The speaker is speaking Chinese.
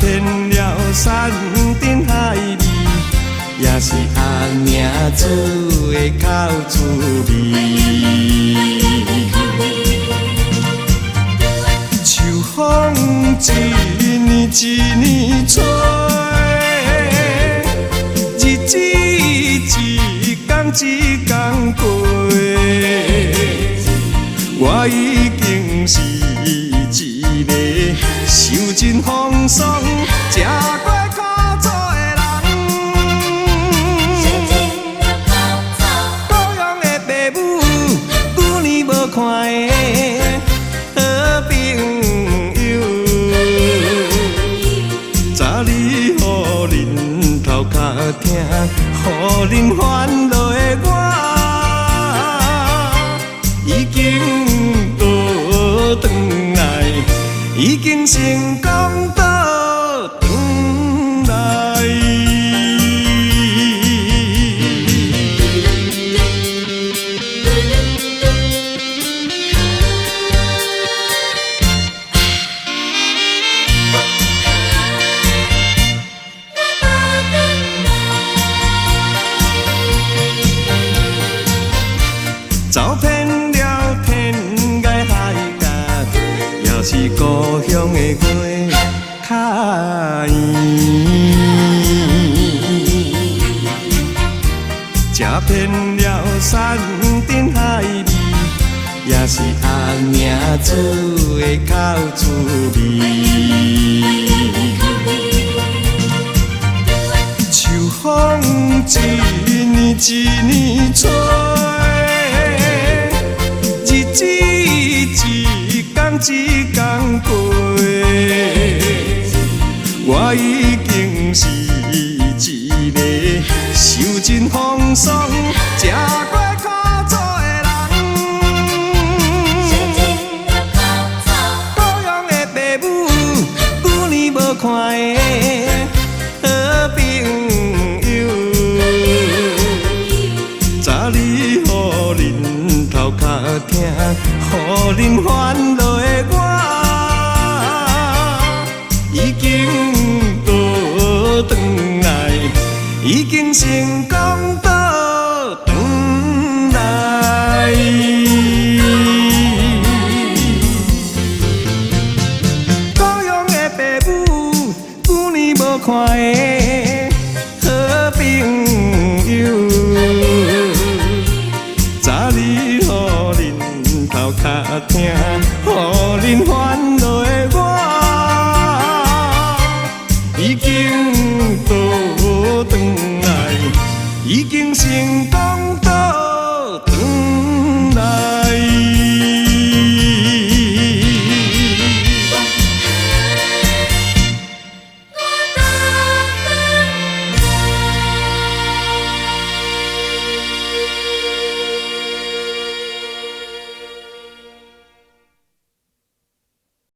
遍了山珍海味，也是阿娘煮的口滋味。秋风一年一年吹，日子一天一天过，我已经是一个受尽风霜、吃过苦楚的人。故乡的父母，久年无看的好朋友，早日予恁头壳疼，予恁烦恼的我，已经倒转来，已经成功倒转来。走遍了天涯海角，也是故乡的月较圆。吃遍了山珍海味，也是阿娘煮的口滋味。秋风一年一年吹，日子一天一天过，我已经是一个受尽风霜、吃过苦楚的人。故乡的父母，久年无看的好朋友，早日予恁头壳疼，予恁烦恼的我，已经倒转来，已经成功倒转来。故乡的父母，久年无看的好朋友，早日予恁头壳疼，予恁烦恼的我，已经倒转来，已经成功。